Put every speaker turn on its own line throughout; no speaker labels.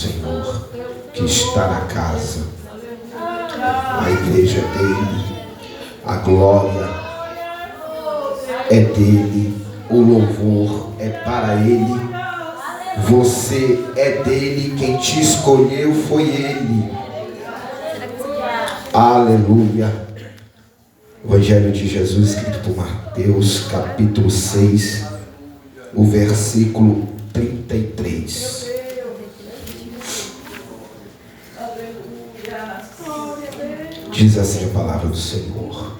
Senhor que está na casa. A igreja é dele, a glória é dele, o louvor é para ele. Você é dele, quem te escolheu foi ele. Aleluia. Evangelho de Jesus escrito por Mateus, capítulo 6, o versículo 33. Diz assim a palavra do Senhor: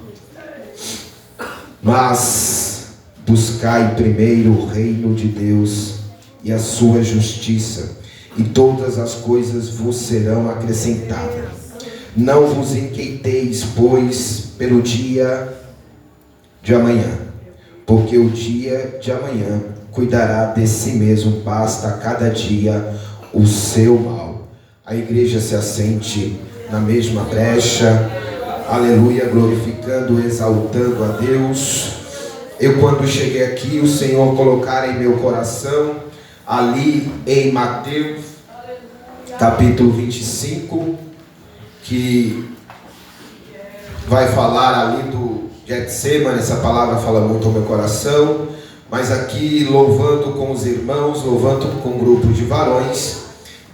mas buscai primeiro o reino de Deus e a sua justiça, e todas as coisas vos serão acrescentadas. Não vos inquieteis, pois, pelo dia de amanhã, porque o dia de amanhã cuidará de si mesmo, basta a cada dia o seu mal. A igreja se assente na mesma brecha, aleluia, glorificando, exaltando a Deus. Eu, quando cheguei aqui, o Senhor colocara em meu coração, ali em Mateus, capítulo 25, que vai falar ali do Getsemane. Essa palavra fala muito ao meu coração, mas aqui, louvando com os irmãos, louvando com um grupo de varões,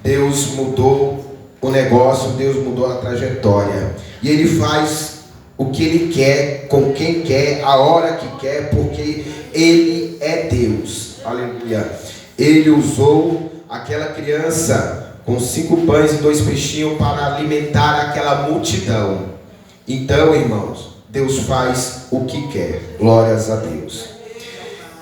Deus mudou o negócio, Deus mudou a trajetória, e Ele faz o que Ele quer, com quem quer, a hora que quer, porque Ele é Deus. Aleluia. Ele usou aquela criança com 5 pães e 2 peixinhos para alimentar aquela multidão. Então, irmãos, Deus faz o que quer. Glórias a Deus.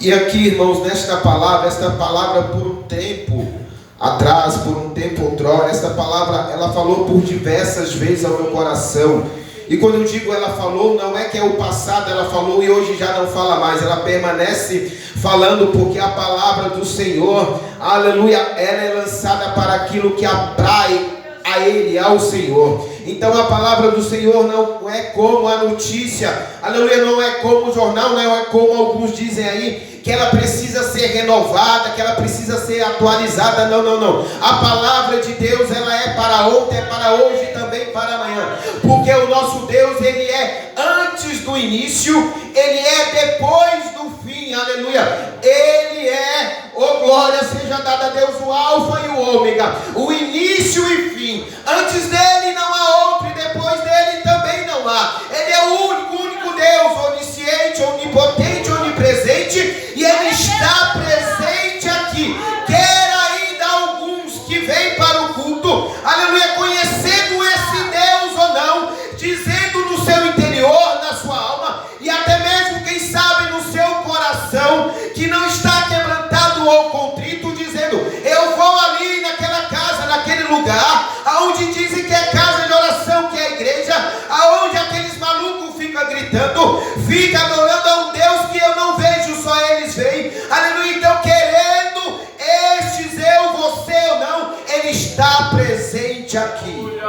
E aqui, irmãos, esta palavra por um tempo atrás, por um tempo outrora, esta palavra ela falou por diversas vezes ao meu coração. E quando eu digo ela falou, não é que é o passado, ela falou e hoje já não fala mais, ela permanece falando, porque a palavra do Senhor, aleluia, ela é lançada para aquilo que aprai a Ele, ao Senhor. Então a palavra do Senhor não é como a notícia, aleluia, não é como o jornal, não é como alguns dizem aí, que ela precisa ser renovada, que ela precisa ser atualizada. Não. A palavra de Deus, ela é para ontem, é para hoje e também para amanhã. Porque o nosso Deus, Ele é antes do início, Ele é depois do fim, aleluia. Ele é, oh glória seja dada a Deus, o alfa e o ômega, o início e fim. Antes dele não há outro e depois dele também não há. Ele é o único Deus, onisciente, onipotente, onipresente, e Ele está presente aqui. Quer ainda alguns que vêm para o culto, aleluia, conhecendo esse Deus ou não, dizendo no seu interior, na sua alma, e até mesmo, quem sabe, no seu coração, que não está quebrantado ou contrito, dizendo: eu vou ali naquela casa, naquele lugar, aonde dizem que é casa de oração, que é a igreja, aonde aqueles malucos ficam gritando, ficam adorando a um Deus que eu não vejo, só eles veem, aleluia. Então, querendo estes, eu, você ou não, Ele está presente aqui.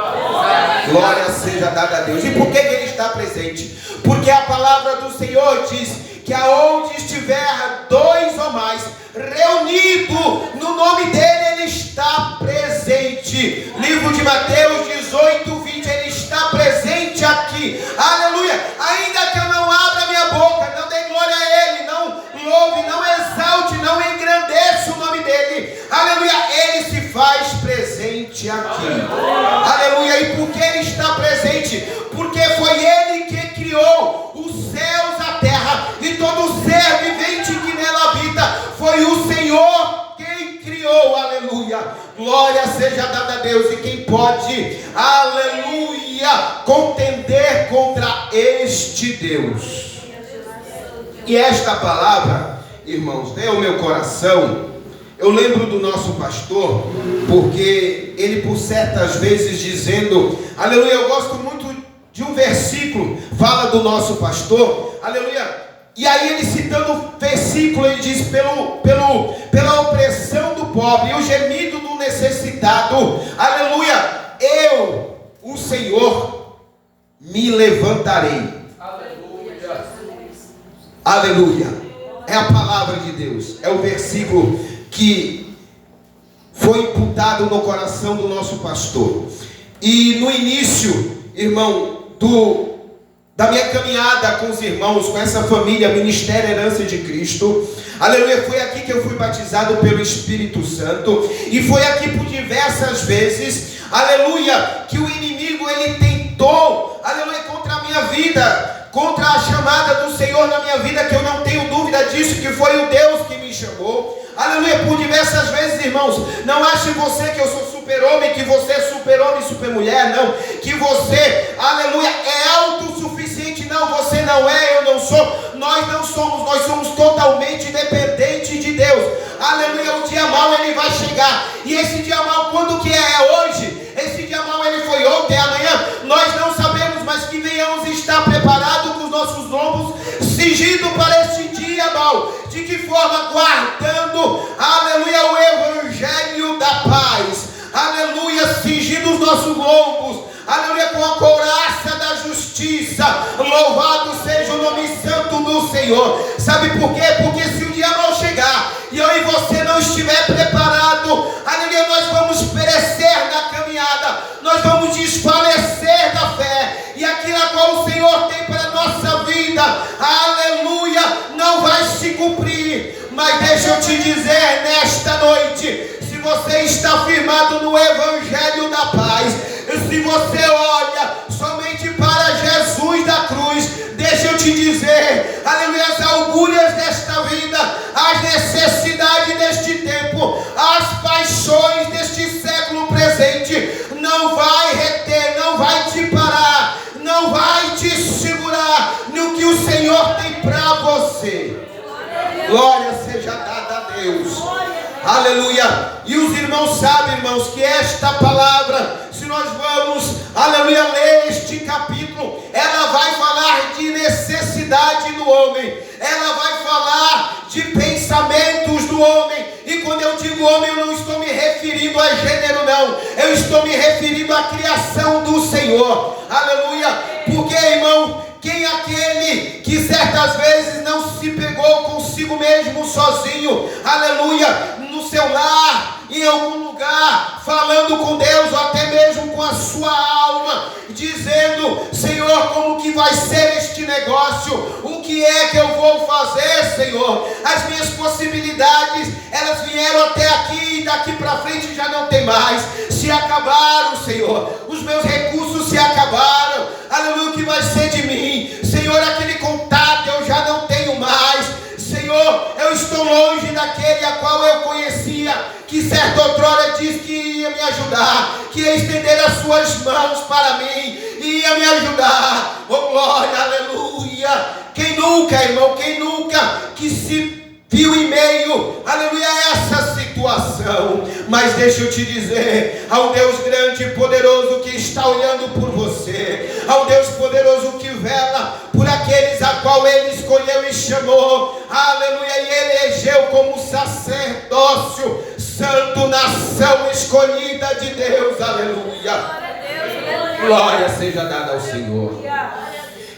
Glória seja dada a Deus. E por que Ele está presente? Porque a palavra do Senhor diz que aonde estiver 2 ou mais reunido no nome dele, Ele está presente. Livro de Mateus 18, 20, Ele está presente aqui. Aleluia. Ainda que eu não abra minha boca, não dê glória a Ele, não louve, não exalte, não engrandeça o nome dele, aleluia, Ele se faz presente aqui. Aleluia. E por que Ele está presente? Porque foi Ele que criou os céus, a terra e todo ser vivente que nela habita. Foi o Senhor quem criou, aleluia. Glória seja dada a Deus. E quem pode, aleluia, contender contra este Deus? E esta palavra, irmãos, veio ao meu coração. Eu lembro do nosso pastor, porque ele por certas vezes dizendo, aleluia, eu gosto muito de um versículo, fala do nosso pastor, aleluia, e aí ele citando o versículo, ele diz, pela opressão do pobre e o gemido do necessitado, aleluia, eu, o Senhor, me levantarei. Aleluia. É a palavra de Deus, é o versículo que foi imputado no coração do nosso pastor. E no início, irmão, da minha caminhada com os irmãos, com essa família, Ministério Herança de Cristo, aleluia, foi aqui que eu fui batizado pelo Espírito Santo, e foi aqui por diversas vezes, aleluia, que o inimigo ele tentou, aleluia, contra a minha vida, contra a chamada do Senhor na minha vida, que eu não tenho dúvida disso, que foi o Deus que me chamou. Aleluia, por diversas vezes, irmãos. Não ache você que eu sou super-homem, que você é super-homem, super-mulher, não. Que você, aleluia, é autossuficiente. Não, você não é, eu não sou. Nós não somos, nós somos totalmente dependentes de Deus. Aleluia, o dia mau ele vai chegar. E esse dia mau, quando que é hoje? Esse dia mau ele foi ontem, amanhã. Nós não sabemos, mas que venhamos estar preparados com os nossos lombos cingidos para este dia mau. De que forma? Guardando, aleluia, o evangelho da paz, aleluia, cingindo os nossos lombos, aleluia, com a couraça da justiça. Louvado seja o nome santo do Senhor. Sabe por quê? Porque se o dia mau chegar e eu e você não estiver preparado, aleluia, nós vamos perecer na caminhada, nós vamos desfalecer da fé, e aquilo a qual o Senhor tem para a nossa vida, aleluia, não vai se cumprir. Mas deixa eu te dizer nesta noite, se você está firmado no evangelho da paz, se você olha somente para Jesus da cruz, deixa eu te dizer, aleluia, as augúrias desta vida, as necessidades deste tempo, as paixões deste século presente, não vai reter, não vai te parar, não vai te segurar no que o Senhor tem para você. Glória seja dada a Deus. Aleluia. E os irmãos sabem, irmãos, que esta palavra, se nós vamos, aleluia, ler este capítulo, ela vai falar de necessidade do homem, ela vai falar de pensamentos do homem. E quando eu digo homem, eu não estou me referindo a gênero, não, eu estou me referindo à criação do Senhor. Aleluia. Porque, irmão, quem é aquele que certas vezes não se pegou consigo mesmo sozinho, aleluia, no seu lar, em algum lugar, falando com Deus, ou até mesmo com a sua alma, dizendo: Senhor, como que vai ser este negócio? O que é que eu vou fazer, Senhor? As minhas possibilidades, elas vieram até aqui, e daqui para frente já não tem mais, se acabaram, Senhor, os meus recursos se acabaram, aleluia, o que vai ser de mim? Senhor, aquele contato eu já não tenho mais, Senhor, eu estou longe daquele a qual eu conhecia, que certa outrora disse que ia me ajudar, que ia estender as suas mãos para mim, ia me ajudar. Oh glória, aleluia. Quem nunca, irmão, quem nunca que se viu em meio, aleluia, essa situação? Mas deixa eu te dizer, há um Deus grande e poderoso que está olhando por você, há um Deus poderoso que vela por aqueles a qual Ele escolheu e chamou, aleluia, e elegeu como sacerdócio, santo, nação escolhida de Deus, aleluia. Glória seja dada ao Senhor.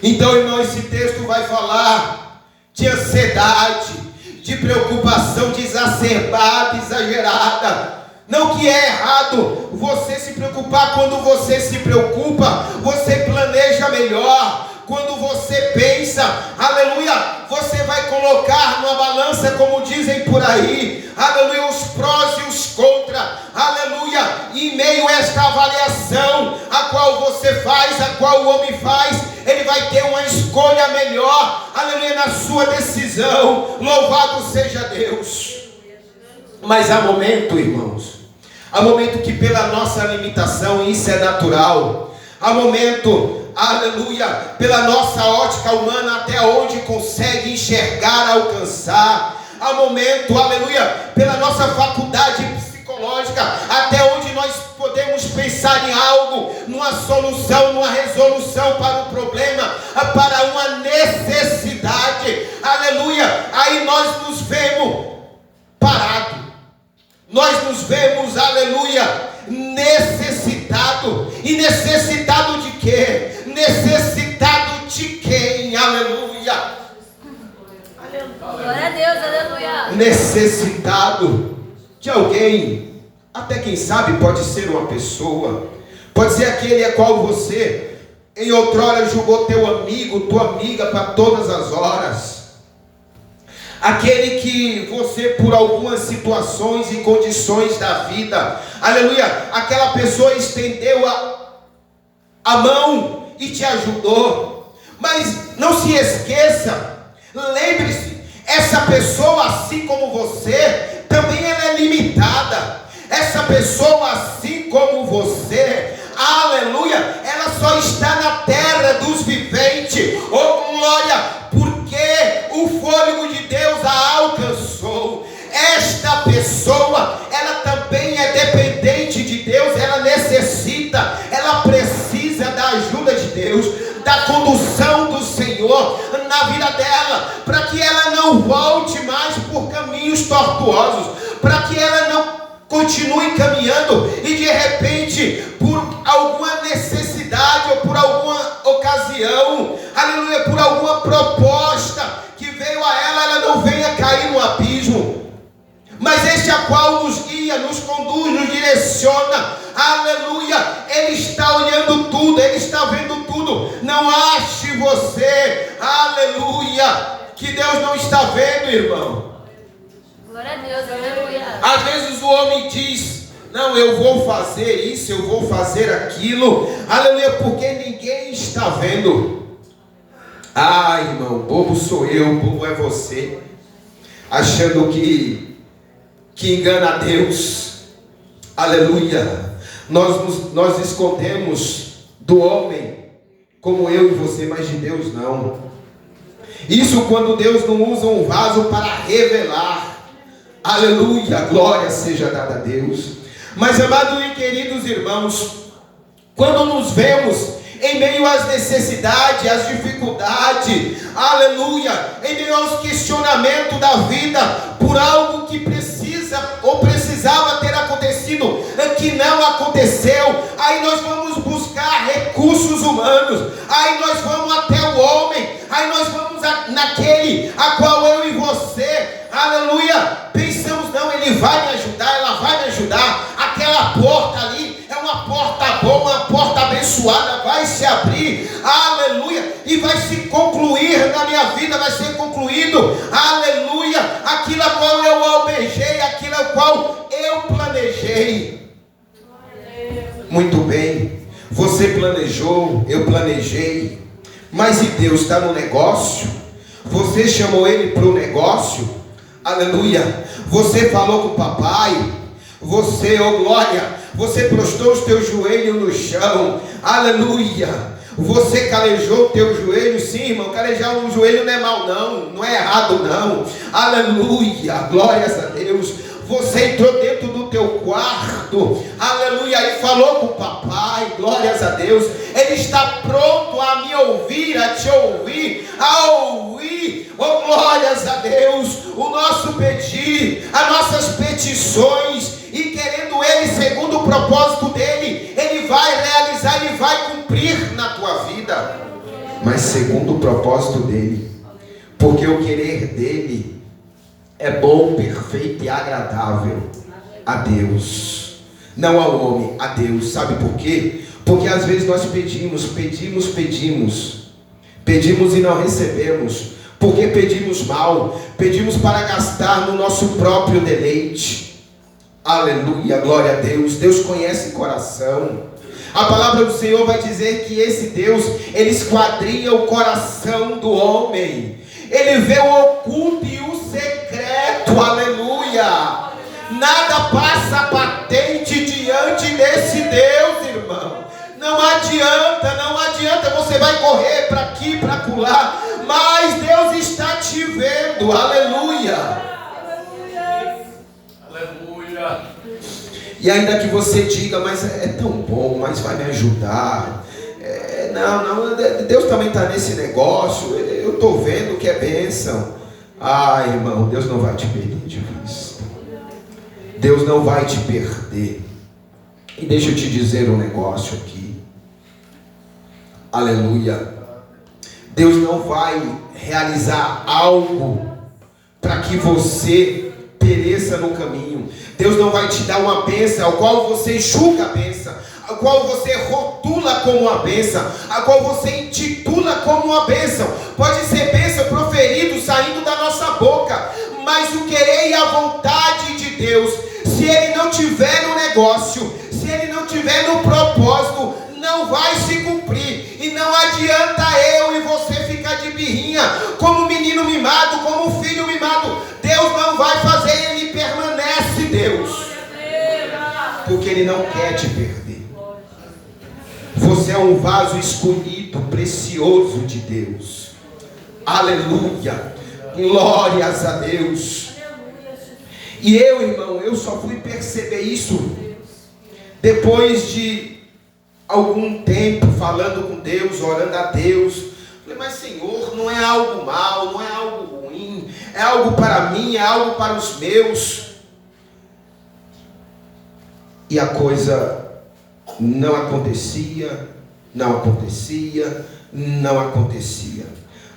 Então, irmão, esse texto vai falar de ansiedade, de preocupação exacerbada, exagerada. Não que é errado você se preocupar. Quando você se preocupa, você planeja melhor. Quando você pensa, aleluia, você vai colocar numa balança, como dizem por aí, aleluia, os prós e os contra, aleluia, e em meio a esta avaliação, a qual você faz, a qual o homem faz, ele vai ter uma escolha melhor, aleluia, na sua decisão. Louvado seja Deus. Mas há momento, irmãos, há momento que pela nossa limitação, e isso é natural, há momento, aleluia, pela nossa ótica humana, até onde consegue enxergar, alcançar. Há momento, aleluia, pela nossa faculdade psicológica, até onde nós podemos pensar em algo, numa solução, numa resolução para o problema, para uma necessidade, aleluia. Aí nós nos vemos parados, nós nos vemos, aleluia, necessitado. E necessitado de quê? Necessitado de quem? Aleluia.
Glória a Deus, aleluia.
Necessitado de alguém. Até quem sabe pode ser uma pessoa, pode ser aquele a qual você em outrora julgou teu amigo, tua amiga para todas as horas. Aquele que você, por algumas situações e condições da vida, aleluia, aquela pessoa estendeu a mão e te ajudou. Mas não se esqueça, lembre-se, essa pessoa, assim como você, também ela é limitada. Essa pessoa, assim como você, aleluia, ela só está na terra dos viventes. Oh glória, porque o fôlego de Deus a alcançou. Esta pessoa, ela também é dependente de Deus. Ela necessita, ela precisa da ajuda de Deus, da condução do Senhor na vida dela, para que ela não volte mais por caminhos tortuosos, para que ela não continue caminhando e de repente, por alguma necessidade ou por alguma ocasião, aleluia, por alguma proposta que veio a ela, ela não venha cair no abismo. Mas este a qual nos guia, nos conduz, nos direciona, aleluia, Ele está olhando tudo, Ele está vendo tudo. Não ache você, aleluia, que Deus não está vendo, irmão.
Glória a Deus, aleluia.
Às vezes o homem diz: não, eu vou fazer isso, eu vou fazer aquilo, aleluia, porque ninguém está vendo. Ah, irmão, bobo sou eu, bobo é você, achando que engana a Deus. Aleluia. Nós escondemos do homem, como eu e você, mas de Deus não. Isso quando Deus não usa um vaso para revelar. Aleluia, glória seja dada a Deus. Mas amados e queridos irmãos, quando nos vemos em meio às necessidades, às dificuldades, aleluia, em meio aos questionamentos da vida, por algo que precisa ou precisava ter acontecido, que não aconteceu, aí nós vamos buscar recursos humanos, aí nós vamos até o homem, aí nós vamos naquele a qual eu e você, aleluia, pensamos, não, ele vai me ajudar, ela vai me ajudar, aquela porta ali é uma porta boa, uma porta abençoada, vai se abrir, aleluia, e vai se concluir na minha vida, vai ser concluído, aleluia, aquilo a qual eu almejei, aquilo a qual eu planejei. Muito bem, você planejou, eu planejei, mas e Deus está no negócio? Você chamou Ele para o negócio? Aleluia, você falou com o papai, você, oh glória, você prostrou os teus joelhos no chão, aleluia, você calejou o teu joelho, sim irmão, calejar um joelho não é mal não, não é errado não, aleluia, glórias a Deus. Você entrou dentro do teu quarto, aleluia, e falou com o papai, glórias a Deus. Ele está pronto a me ouvir, a te ouvir, a ouvir, oh glórias a Deus, o nosso pedir, as nossas petições, e querendo Ele, segundo o propósito dEle, Ele vai realizar, Ele vai cumprir na tua vida, mas segundo o propósito dEle, porque o querer dEle é bom, perfeito e agradável a Deus, não ao homem, a Deus. Sabe por quê? Porque às vezes nós pedimos e não recebemos, porque pedimos mal, pedimos para gastar no nosso próprio deleite. Aleluia, glória a Deus. Deus conhece o coração. A palavra do Senhor vai dizer que esse Deus, Ele esquadrinha o coração do homem. Ele vê o oculto e o secreto, aleluia. Nada passa patente diante desse Deus, irmão. Não adianta, você vai correr para aqui, para acolá, mas Deus está te vendo, aleluia.
Aleluia.
E ainda que você diga, mas é tão bom, mas vai me ajudar. Não, Deus também está nesse negócio, eu estou vendo que é bênção. Ah, irmão, Deus não vai te perder de vista. Deus não vai te perder. E deixa eu te dizer um negócio aqui. Aleluia. Deus não vai realizar algo para que você pereça no caminho. Deus não vai te dar uma bênção ao qual você julga a bênção, a qual você rotula como uma bênção, a qual você intitula como uma bênção. Pode ser bênção proferido saindo da nossa boca, mas o querer e a vontade de Deus, se ele não tiver no negócio, se ele não tiver no propósito, não vai se cumprir. E não adianta eu e você ficar de birrinha, como menino mimado, como filho mimado. Deus não vai fazer, ele permanece Deus, porque ele não quer te perder. Você é um vaso escolhido, precioso de Deus. Aleluia, glórias a Deus. E eu, irmão, eu só fui perceber isso depois de algum tempo falando com Deus, orando a Deus. Falei, mas Senhor, não é algo mal, não é algo ruim, é algo para mim, é algo para os meus. E a coisa não acontecia, não acontecia, não acontecia.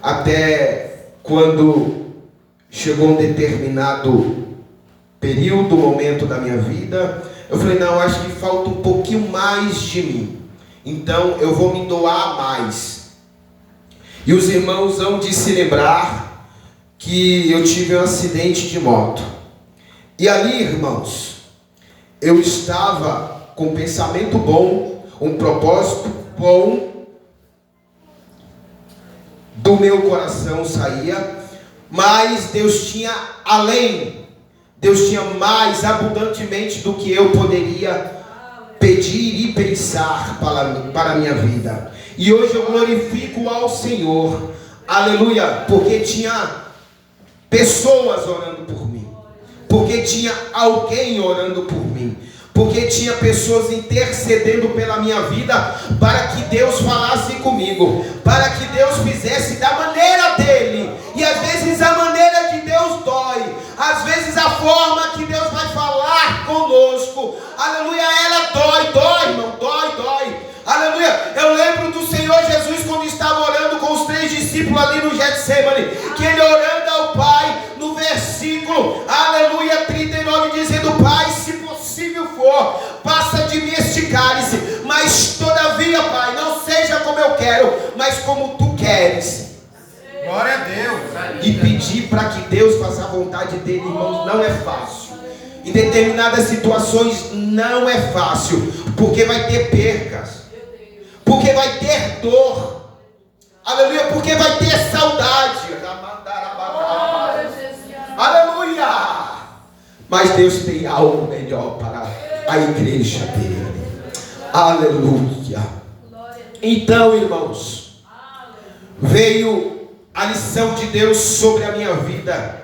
Até quando chegou um determinado período, momento da minha vida, eu falei, não, acho que falta um pouquinho mais de mim. Então eu vou me doar mais. E os irmãos hão de se lembrar que eu tive um acidente de moto. E ali, irmãos, eu estava com um pensamento bom, um propósito bom, do meu coração saía, mas Deus tinha além, Deus tinha mais abundantemente do que eu poderia pedir e pensar para a minha vida. E hoje eu glorifico ao Senhor, aleluia, porque tinha pessoas orando por mim, porque tinha alguém orando por mim, porque tinha pessoas intercedendo pela minha vida, para que Deus falasse comigo, para que Deus fizesse da maneira dele. E às vezes a maneira de Deus dói, às vezes a forma que Deus vai falar conosco, aleluia, ela dói, irmão, dói, aleluia. Eu lembro do Senhor Jesus quando estava orando com os 3 discípulos ali no Getsemane, que ele orando ao Pai, no versículo, aleluia, 39, dizendo, Pai, se possível for, passa de mim este cálice, mas todavia, Pai, não seja como eu quero, mas como tu queres.
Glória a Deus.
E pedir para que Deus faça a vontade dele, irmãos, não é fácil. Em determinadas situações não é fácil, porque vai ter percas, porque vai ter dor, aleluia, porque vai ter saudade, aleluia. Mas Deus tem algo melhor para a igreja dele, aleluia. Então, irmãos, veio a lição de Deus sobre a minha vida,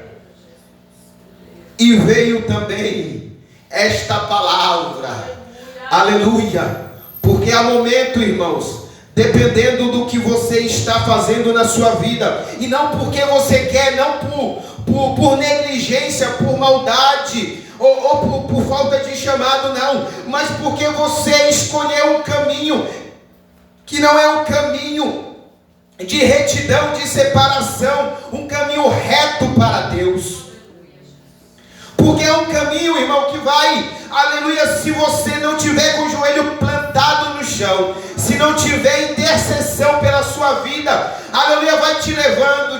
e veio também esta palavra, aleluia, porque há momento, irmãos, dependendo do que você está fazendo na sua vida, e não porque você quer, não por negligência, por maldade, ou por falta de chamado, não, mas porque você escolheu um caminho que não é um caminho de retidão, de separação, um caminho reto para Deus. Porque é um caminho, irmão, que vai, aleluia, se você não tiver com o joelho plantado no chão, se não tiver intercessão pela sua vida, aleluia, vai te levando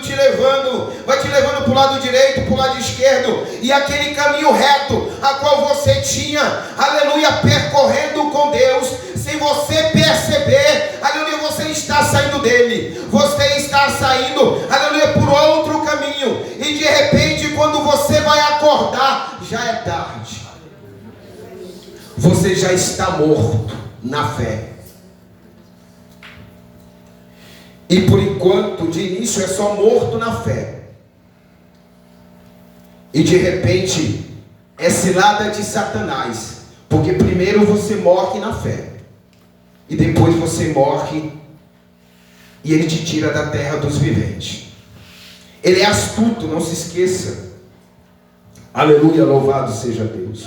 para o lado direito, para o lado esquerdo, e aquele caminho reto, a qual você tinha, aleluia, percorrendo com Deus, sem você perceber, aleluia, você está saindo dele, você está saindo, aleluia, por outro caminho, e de repente, quando você vai acordar, já é tarde, você já está morto na fé. E por enquanto, de início, é só morto na fé. E de repente, é cilada de Satanás. Porque primeiro você morre na fé, e depois você morre, e ele te tira da terra dos viventes. Ele é astuto, não se esqueça. Aleluia, louvado seja Deus.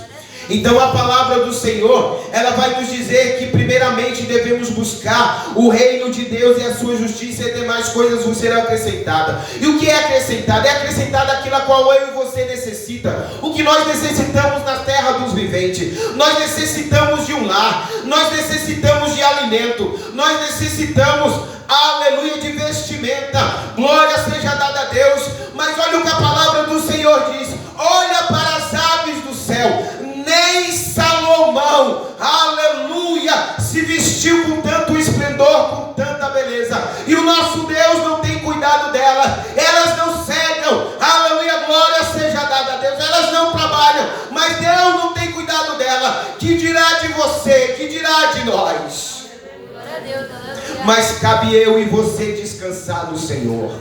Então a palavra do Senhor, ela vai nos dizer que primeiramente devemos buscar o reino de Deus e a sua justiça, e demais coisas vos serão acrescentadas. E o que é acrescentado? É acrescentado aquilo a qual eu e você necessita. O que nós necessitamos na terra terra dos viventes. Nós necessitamos de um lar, nós necessitamos de alimento, nós necessitamos, aleluia, de vestimenta. Glória seja dada a Deus. Mas olha o que a palavra do Senhor diz: olha para as aves do céu, nem Salomão, aleluia, se vestiu com tanto esplendor, com tanta beleza. E o nosso Deus não tem cuidado dela, elas não cegam, aleluia, glória seja dada a Deus, elas não trabalham, mas Deus não tem cuidado dela. Que dirá de você, que dirá de nós?
Glória a Deus, aleluia.
Mas cabe eu e você descansar no Senhor,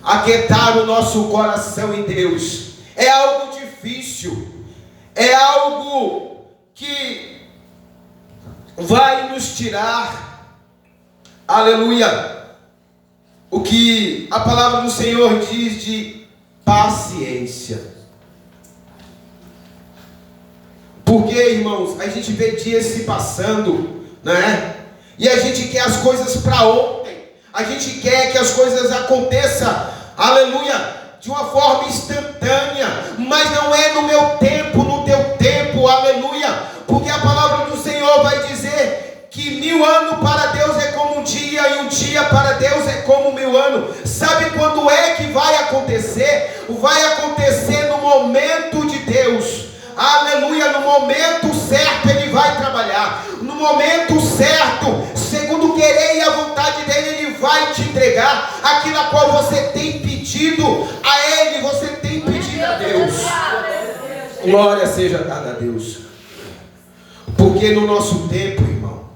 aquietar o nosso coração em Deus. É algo difícil, é algo que vai nos tirar, aleluia, o que a palavra do Senhor diz de paciência. Porque, irmãos, a gente vê dias se passando, né? E a gente quer as coisas para ontem, a gente quer que as coisas aconteçam, aleluia, de uma forma instantânea, mas não é no meu tempo, no teu tempo, aleluia, porque a palavra do Senhor vai dizer que 1000 anos para Deus é como um dia, e um dia para Deus é como 1000 anos. Sabe quando é que vai acontecer? Vai acontecer no momento de Deus, aleluia, no momento certo Ele vai trabalhar, no momento certo, segundo o querer e a vontade dEle, Ele vai te entregar aquilo a qual você tem pedido a Ele, você tem pedido a Deus. Glória seja dada a Deus. Porque no nosso tempo, irmão,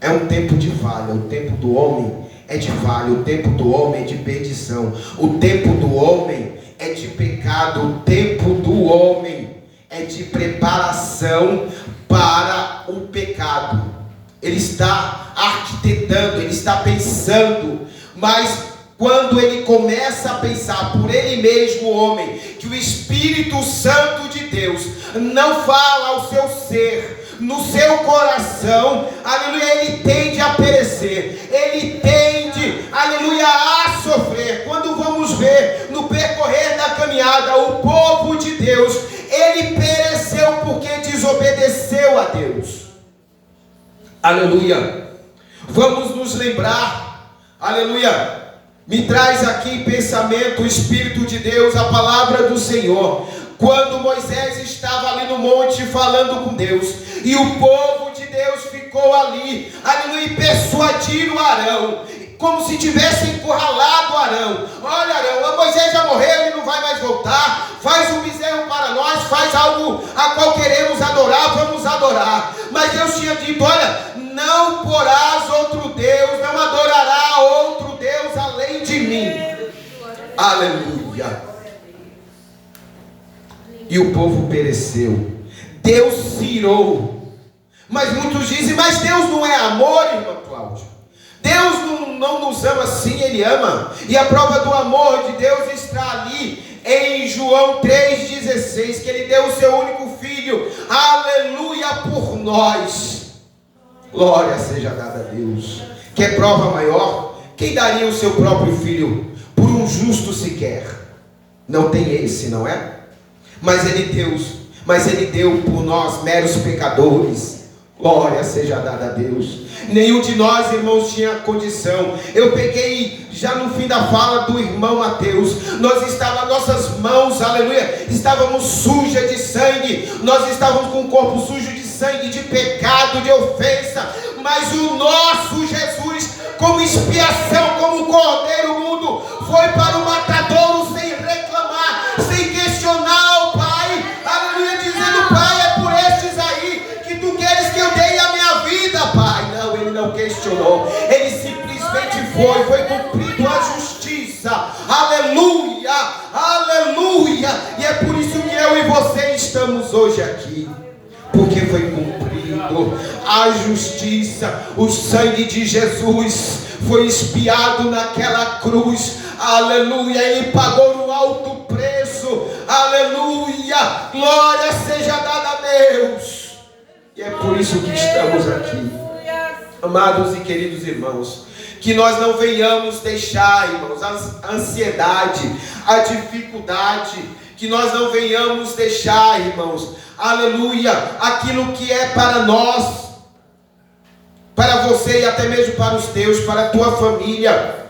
é um tempo de falha. O tempo do homem é de falha, o tempo do homem é de perdição, o tempo do homem é de pecado, o tempo do homem é de preparação para o pecado. Ele está arquitetando, ele está pensando, mas quando ele começa a pensar por ele mesmo, o homem, que o Espírito Santo de Deus não fala ao seu ser, no seu coração, aleluia, ele tende a perecer, ele tende, aleluia, a sofrer. Quando vamos ver no percorrer da caminhada, o povo de Deus, ele pereceu porque desobedeceu a Deus, aleluia. Vamos nos lembrar, aleluia, me traz aqui em pensamento o Espírito de Deus, a palavra do Senhor, quando Moisés estava ali no monte falando com Deus, e o povo de Deus ficou ali, aleluia, e persuadiram Arão, como se tivesse encurralado Arão. Olha, Arão, Moisés já morreu, ele não vai mais voltar, faz um bezerro para nós, faz algo a qual queremos adorar, vamos adorar. Mas Deus tinha dito, olha, não porás outro Deus, não adorará outro Deus além de mim. Aleluia. E o povo pereceu, Deus se irou. Mas muitos dizem, mas Deus não é amor, irmão Cláudio. Deus não nos ama assim, Ele ama. E a prova do amor de Deus está ali em João 3,16, que Ele deu o seu único filho, aleluia, por nós. Glória seja dada a Deus. Quer prova maior? Quem daria o seu próprio filho por um justo sequer? Não tem esse, não é? Mas Ele deu por nós, meros pecadores. Glória seja dada a Deus. Nenhum de nós, irmãos, tinha condição. Eu peguei já no fim da fala do irmão Mateus. Nossas mãos, aleluia, estávamos sujas de sangue. Nós estávamos com o corpo sujo de sangue, de pecado, de ofensa. Mas o nosso Jesus, como expiação, como cordeiro mudo, foi para o matadouro sem reclamar, sem questionar o Pai. Aleluia, dizendo, Pai, é por estes aí que tu queres que eu dê a minha vida, Pai. Não, ele não questionou, ele simplesmente foi cumprido a justiça, aleluia, aleluia, e é por isso que eu e você estamos hoje aqui, porque foi cumprido a justiça, o sangue de Jesus foi expiado naquela cruz, aleluia, ele pagou um alto preço, aleluia, glória seja dada a Deus. E é por isso que estamos aqui, amados e queridos irmãos, que nós não venhamos deixar, irmãos, a ansiedade, a dificuldade, que nós não venhamos deixar, irmãos, aleluia, aquilo que é para nós, para você e até mesmo para os teus, para a tua família,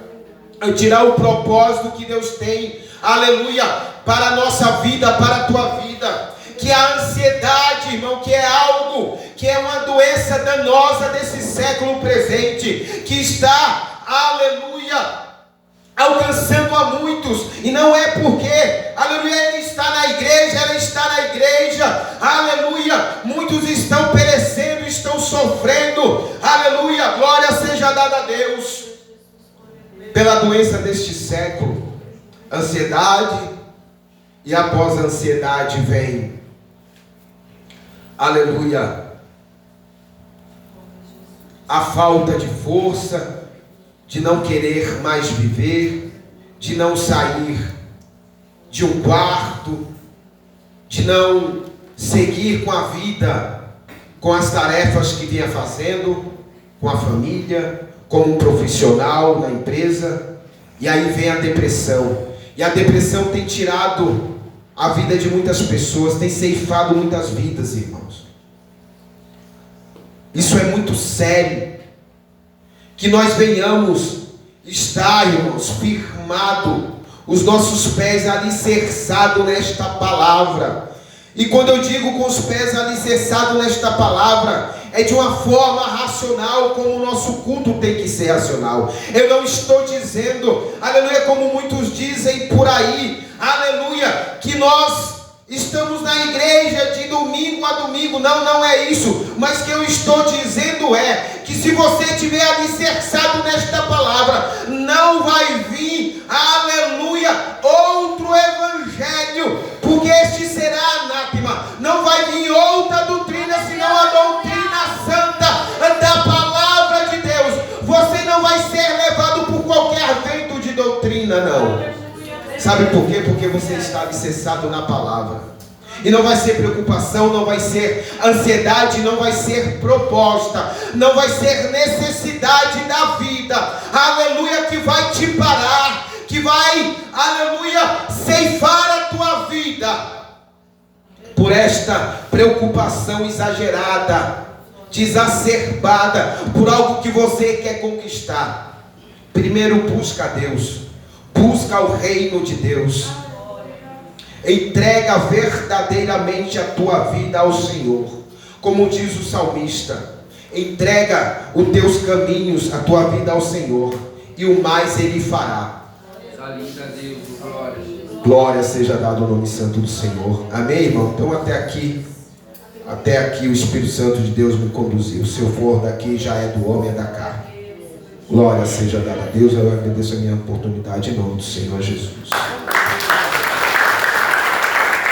tirar o propósito que Deus tem, aleluia, para a nossa vida, para a tua vida. Que a ansiedade, irmão, que é algo, que é uma doença danosa desse século presente, que está, aleluia, alcançando a muitos, e não é porque, aleluia, ele está na igreja, ela está na igreja, aleluia, muitos estão perecendo, estão sofrendo, aleluia, glória seja dada a Deus, pela doença deste século, ansiedade, e após a ansiedade vem, aleluia, a falta de força, de não querer mais viver, de não sair de um quarto, de não seguir com a vida, com as tarefas que vinha fazendo, com a família, como um profissional na empresa, e aí vem a depressão, e a depressão tem tirado a vida de muitas pessoas, tem ceifado muitas vidas, irmãos. Isso é muito sério. Que nós venhamos estar, irmãos, firmado, os nossos pés alicerçados nesta palavra. E quando eu digo com os pés alicerçados nesta palavra, é de uma forma racional, como o nosso culto tem que ser racional. Eu não estou dizendo, aleluia, como muitos dizem por aí, aleluia, que nós estamos na igreja de domingo a domingo. Não, não é isso. Mas que eu estou dizendo é que se você estiver alicerçado nesta palavra, não vai vir, aleluia, outro evangelho, porque este será anátema. Não vai vir outra doutrina, senão a doutrina santa da palavra de Deus. Você não vai ser levado por qualquer vento de doutrina, não. Sabe por quê? Porque você está alicerçado na palavra. E não vai ser preocupação, não vai ser ansiedade, não vai ser proposta, não vai ser necessidade da vida, aleluia, que vai te parar, que vai, aleluia, ceifar a tua vida, por esta preocupação exagerada, desacerbada, por algo que você quer conquistar. Primeiro busca a Deus, busca o reino de Deus, entrega verdadeiramente a tua vida ao Senhor, como diz o salmista, entrega os teus caminhos, a tua vida ao Senhor, e o mais Ele fará. Glória seja dado ao nome santo do Senhor. Amém, irmão? Então até aqui o Espírito Santo de Deus me conduziu. Se eu for daqui, já é do homem, é da carne. Glória seja dada a Deus. Eu agradeço a minha oportunidade em nome do Senhor Jesus.